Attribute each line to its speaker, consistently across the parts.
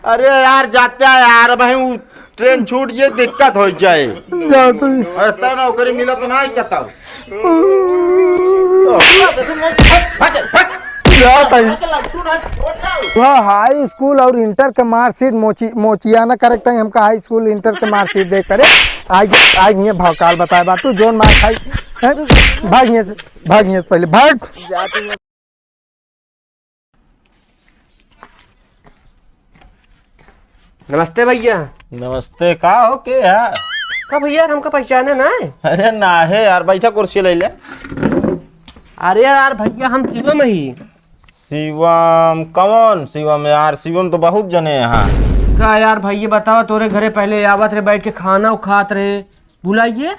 Speaker 1: अरे यार जाते हैं यार भाई ट्रेन छूट जाए दिक्कत हो जाए। ऐसा नौकरी मिला तो ना कहता
Speaker 2: वह हाई स्कूल और इंटर के मार्कशीट मोचियाना करेक्ट है। हमका हाई स्कूल इंटर के मार्कशीट देख करे आज आज ये भौकाल बताए बात तू जोन मार खाई भागिए से पहले भाग।
Speaker 3: नमस्ते भैया।
Speaker 1: नमस्ते का हो के यार
Speaker 3: का भैया हमका पहचाने ना है?
Speaker 1: अरे ना है यार बैठा कुर्सी ले ले।
Speaker 3: अरे यार भैया हम शिवम ही।
Speaker 1: शिवम कौन शिवम यार? शिवम तो बहुत जने यहाँ।
Speaker 3: का यार भैया बताओ तोरे घरे पहले आवत रहे बैठ के खाना खात रहे बुलाइए।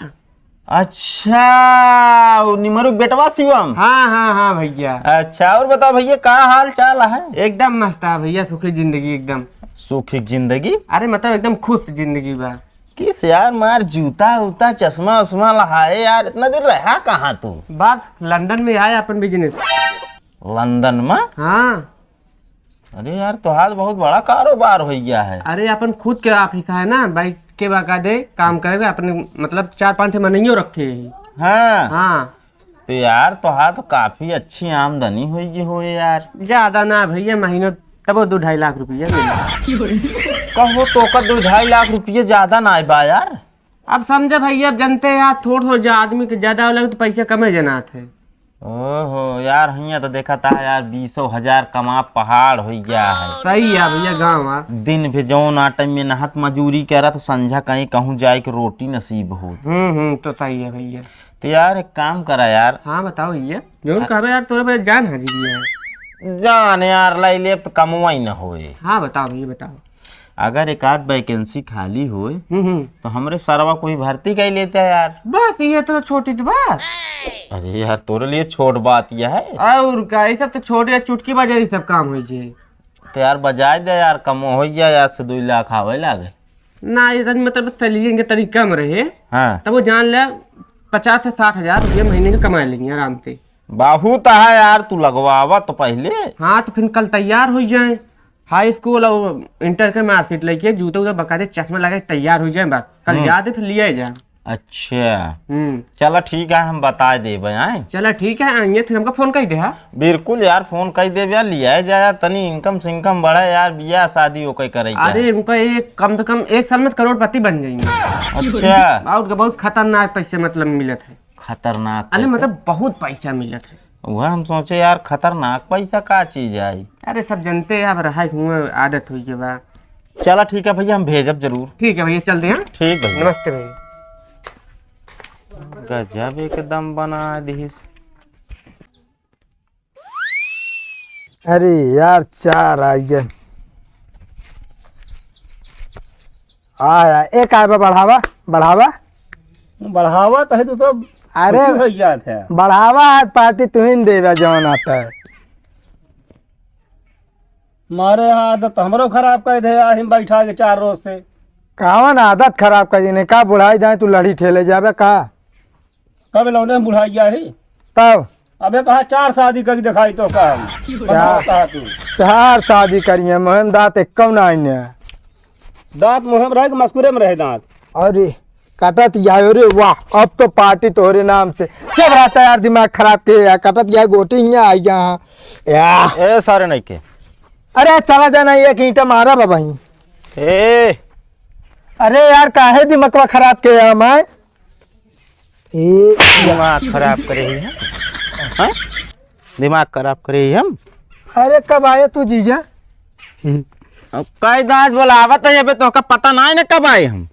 Speaker 1: अच्छा वो निमरुक बेटवा शिवम।
Speaker 3: हाँ भैया।
Speaker 1: अच्छा और बताओ भैया का हाल चाल है?
Speaker 3: एकदम मस्त है भैया, सुखी जिंदगी एकदम।
Speaker 1: सुखी जिंदगी?
Speaker 3: अरे मतलब एकदम खुश जिंदगी बा।
Speaker 1: किस यार मार जूता उता चश्मा उस्मा लहाए यार, इतना देर रहा कहाँ तू?
Speaker 3: बात लंदन में आया अपन बिजनेस।
Speaker 1: लंदन में?
Speaker 3: हाँ।
Speaker 1: अरे यार तो हाथ बहुत बड़ा कारोबार हो गया है।
Speaker 3: अरे अपन खुद के ऑफिस है ना, बाइक के बाकायदे काम करेगा अपने, मतलब 4-5 महीनों रखे है। हाँ
Speaker 1: तो यार तो हाथ तो काफी अच्छी आमदनी होगी हो यार।
Speaker 3: ज्यादा ना भैया, महीनों तब 2-2.5 लाख रुपया
Speaker 1: कहो तो का 2-2.5 लाख रुपये ज्यादा ना बा यार।
Speaker 3: अब समझे भैया, अब जनते यार थोड़ा आदमी के ज्यादा हो लगे तो पैसा कमे जना थे।
Speaker 1: ओहो यार हिया तो देखा था यार 20,000 कमा पहाड़ हो गया है।
Speaker 3: सही है भैया गाँव
Speaker 1: दिन भी जौन आटे में नहत मजूरी करा तो संझा कहीं कहूँ जाए कि रोटी नसीब हो।
Speaker 3: तो सही है भैया।
Speaker 1: तो यार एक काम करा यार।
Speaker 3: हाँ बताओ भैया, जो कहबे यार तोरे पे जान हाजिरी है।
Speaker 1: जान यार लाई ले तो कमवाई न होए।
Speaker 3: हाँ बताओ भैया बताओ।
Speaker 1: अगर एक आध वैकेंसी खाली होए तो हमरे सरवा कोई भर्ती कर लेते है यार।
Speaker 3: बस ये तो छोटी तो बात।
Speaker 1: अरे यार तोरे लिए छोट बात यह है।
Speaker 3: और का ये सब तो छोटे चुटकी बजाई सब काम हो जाए।
Speaker 1: तो यार बजाय दे यार, कम हो गया यार से 2 लाख आवे लागे
Speaker 3: ना। ये मतलब सैलरी के तरीका में रहे।
Speaker 1: हाँ
Speaker 3: तब वो जान ले 50 से 60 हजार रुपये महीने के कमा लेंगे आराम से।
Speaker 1: बहुत है यार, तू लगवावा तो पहले।
Speaker 3: हाँ तो फिर कल तैयार हो जाए, हाई स्कूल और इंटर के मार्कशीट लेके जूते उते बकायदे चश्मा लगा तैयार हो जाए, बस कल जाते फिर लिए जाए।
Speaker 1: अच्छा चलो ठीक है, हम बता देबे।
Speaker 3: चलो ठीक है, आइए फिर हमको फोन कर दे।
Speaker 1: बिल्कुल यार फोन कर देबे यार, लिया जाए तनी इनकम सिंकम बढ़े यार, बियाह शादी हो करे।
Speaker 3: अरे उनका एक कम से कम 1 साल में करोड़पति बन जाएंगे।
Speaker 1: अच्छा
Speaker 3: और बहुत खतरनाक पैसे मतलब मिले थे।
Speaker 1: खतरनाक?
Speaker 3: अरे मतलब बहुत पैसा मिले थे।
Speaker 1: वह हम सोचे यार खतरनाक पैसा का चीज है।
Speaker 3: अरे सब जनते हैं, अब रहा हुआ आदत हुई है बा।
Speaker 1: चलो ठीक है भैया, हम भेजब जरूर।
Speaker 3: ठीक है भैया चलते हैं।
Speaker 1: ठीक भैया।
Speaker 3: नमस्ते भैया।
Speaker 1: गजब एकदम बना दी।
Speaker 2: अरे यार 4 आ गए। आया एक आया बढ़ावा
Speaker 4: तो है तो सब।
Speaker 2: अरे
Speaker 4: हो जाता है
Speaker 2: बढ़ावा आज पार्टी तुहिन देवा जौन आता है।
Speaker 4: मारे आदत तो हमरो खराब कर दे, हम बैठा के 4 रोज से।
Speaker 2: कौन आदत खराब कर ने का बुढ़ाई जाए तू लड़ी ठेले जाबे का?
Speaker 4: कब लौने बुढ़ाई गया है
Speaker 2: तब
Speaker 4: अबे कहा 4 शादी करके दिखाई तो का कहा तू
Speaker 2: 4 शादी करिए मोहन दांत एक कौन आईने
Speaker 4: दांत मुंह में रहे मस्कुरे में रहे दांत।
Speaker 2: अरे कटत यार, रे वाह अब तो पार्टी तोरे नाम से क्या रहता है यार, दिमाग खराब के यार। कटत या गोटी यहाँ आई यहाँ
Speaker 1: ए सारे नहीं के।
Speaker 2: अरे चला जाना, एक ईंटा मारा बाबा।
Speaker 1: ए
Speaker 2: अरे यार काहे दिमाग खराब के यार मैं
Speaker 1: दिमाग खराब करे ही हम? दिमाग खराब करे ही हम?
Speaker 2: अरे कब आए तू जीजा?
Speaker 1: कई दाज बोलावत है तो का पता ना है ना कब आए हम।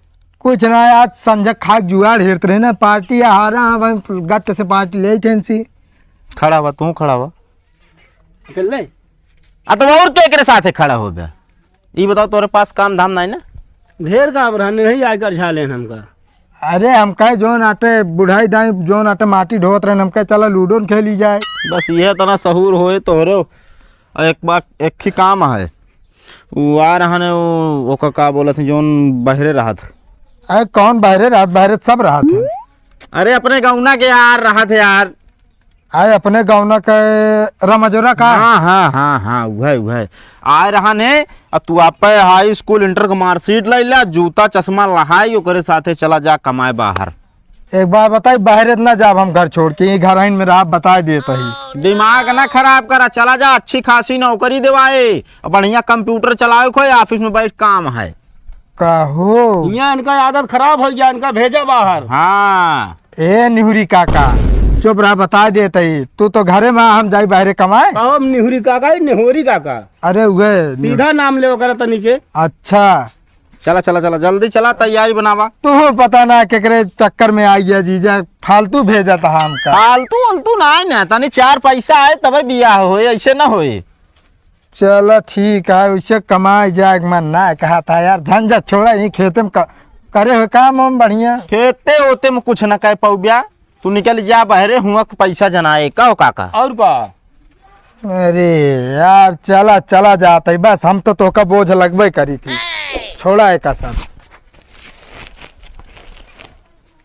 Speaker 2: कुछ ना आज संजय खाक जुआड़ हेरत रहे ना, पार्टी हारा गत से पार्टी ले थे।
Speaker 1: खड़ा हुआ तू, खड़ा हुआ
Speaker 4: ले
Speaker 1: तो और के साथ खड़ा हो गया। ये बताओ तोरे पास काम धाम नहीं ना?
Speaker 4: ढेर काम रहने नहीं आकर झाले हमका।
Speaker 2: अरे हम कहे जो नाटे बुढ़ाई दाई जो नाटे माटी ढोत रहे, हम कहे चलो लूडो खेली जाए।
Speaker 1: बस ये तो ना सहूर होए तोरे। एक बार एक ही काम है, वो आ रहा ने वो का बोला थे जोन बहरे रहा था।
Speaker 2: अरे कौन बहरे रात बहरे सब रहा था।
Speaker 1: अरे अपने गौना के यार रहा थे यार।
Speaker 2: आए अपने गौना के रमजोरा का।
Speaker 1: हाँ हाँ हाँ हाँ वह वह आए रहा ने। अब तू आप हाई स्कूल इंटर का मार्कशीट ले ला, जूता चश्मा लहाई ओकरे साथे चला जा कमाए बाहर।
Speaker 2: एक बार बताई बाहर ना जाब हम घर छोड़ के, घर आइन में रहा बता देता ही।
Speaker 1: दिमाग ना खराब करा, चला जा अच्छी खासी नौकरी दिवाए, बढ़िया कंप्यूटर चलाओ, कोई ऑफिस में बैठ काम है।
Speaker 2: कहो
Speaker 4: यहाँ इनका आदत खराब हो गया, इनका भेजा बाहर।
Speaker 1: हाँ
Speaker 2: ए निहुरी काका चुप रहा बता देता ही, तू तो घरे में हम जाई बाहरे कमाए।
Speaker 4: कहो निहुरी काका निहोरी काका,
Speaker 2: अरे वे
Speaker 4: सीधा नाम ले कर तनी के।
Speaker 2: अच्छा
Speaker 1: चला चला चला जल्दी चला, तैयारी बनावा।
Speaker 2: तू पता ना केकरे चक्कर में आई है जीजा, फालतू भेजा था हमका।
Speaker 1: फालतू फालतू ना है ना, तनी 4 पैसा आए तबे बियाह होए, ऐसे ना होए।
Speaker 2: चलो ठीक है, वैसे कमाए जाए मन ना कहा था यार, झंझट छोड़ा ही खेते में करे हो काम हम बढ़िया।
Speaker 1: खेते होते में कुछ न कह पाऊ ब्या, तू निकल जा बहरे हुआ पैसा जनाए का हो काका।
Speaker 4: और का
Speaker 2: अरे यार चला चला जाता है बस, हम तो तोका बोझ लगबे करी थी, छोड़ा है कसम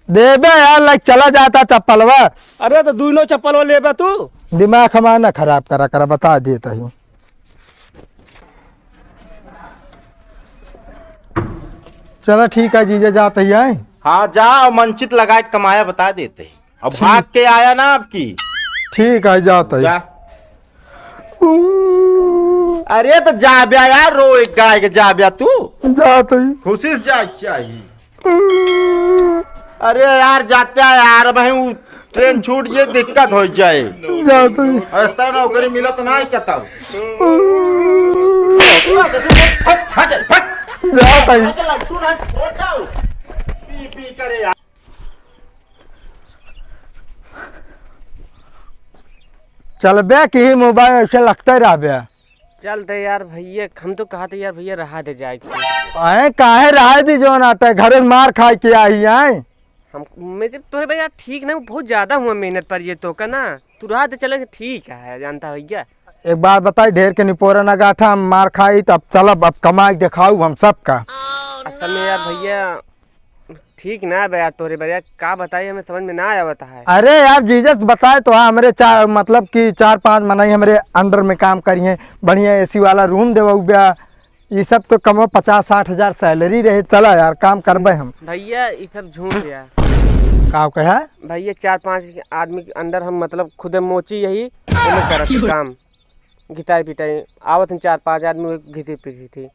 Speaker 2: देबे यार, लग चला जाता चप्पलवा।
Speaker 4: अरे तो दोनों चप्पल वो लेबे तू।
Speaker 2: दिमाग हमारा खराब करा करा बता देता हूँ। चलो ठीक है जीजा जाते ही आए।
Speaker 1: हाँ जा, मंचित लगा के कमाया बता देते, अब भाग के आया ना आपकी।
Speaker 2: ठीक है जाते ही।
Speaker 1: जा। अरे तो जा ब्या यार, रो एक गाय के जा ब्या तू,
Speaker 2: जाते ही
Speaker 1: खुशी से जा चाहिए। अरे यार जाते हैं यार, भाई ट्रेन छूट ये दिक्कत हो जाए।
Speaker 2: जाते ही
Speaker 1: इस तरह नौकरी मिला तो नहीं कहता हूँ।
Speaker 2: जाते ही।
Speaker 1: पी पी करे यार।
Speaker 2: चल बे की मोबाइल ऐसे लगता ही रहा बे।
Speaker 3: चलते यार भैया, हम तो कहा थे यार भैया रहा दे जाए।
Speaker 2: आए काहे रहा दी जो नाटे घरे से मार खाए के आई आए।
Speaker 3: हम मुझे तो भैया ठीक नहीं, बहुत ज्यादा हुआ मेहनत पर ये तो का ना, तू रहा दे चले ठीक है, जानता भैया।
Speaker 2: एक बार बताई ढेर के निपोरा न गाठा हम मार खाई, तो अब चलब अब कमाई दिखाऊ हम सबका।
Speaker 3: असल में यार भैया ठीक ना भैया, तोरे भैया का बताइए, हमें समझ में ना आया बता है।
Speaker 2: अरे यार जीजस बताए तो हाँ, हमारे चार मतलब कि 4-5 मनाई हमारे अंडर में काम करिए, बढ़िया एसी वाला रूम देव ब्या, ये सब तो कमो 50-60 हजार सैलरी रहे। चला यार काम करबे हम।
Speaker 3: भैया ये सब झूठ यार।
Speaker 2: का कहा
Speaker 3: भैया 4-5 आदमी के अंदर हम मतलब खुद मोची यही करत काम, घिताई पिटाई आवत 4-5 आदमी घिती पिटी थी।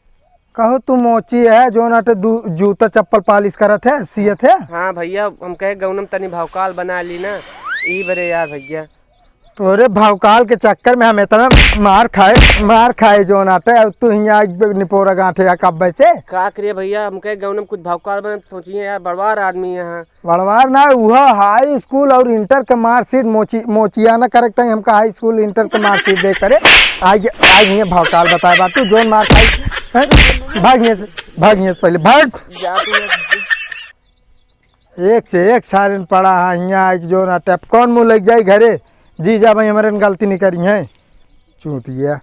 Speaker 2: कहो तू मोची है जो नाटे जूता चप्पल पालिश करत है सियत है।
Speaker 3: हाँ भैया हम कहे गौनम तनी भावकाल बना ली ना, यही बरे यार भैया।
Speaker 2: तोरे भावकाल के चक्कर में हम इतना मार खाए जो नाटे, अब तू यहाँ निपोरा गांठे या कब से
Speaker 3: का करिए भैया, हम कहे गौनम कुछ भावकाल बना, सोचिए यार बड़वार आदमी यहाँ।
Speaker 2: बड़वार ना वह हाई स्कूल और इंटर के मार्कशीट मोचिया ना करेक्ट है, हमका हाई स्कूल इंटर के मार्कशीट दे करे आज भावकाल बताए बात तू जोन मार खाई। भागिए से पहले भाग। एक से एक सारे पड़ा है यहाँ जो ना टैप कौन मुँह लग जाए घरे, जी जा भाई हमारे गलती नहीं करी है चूतिया।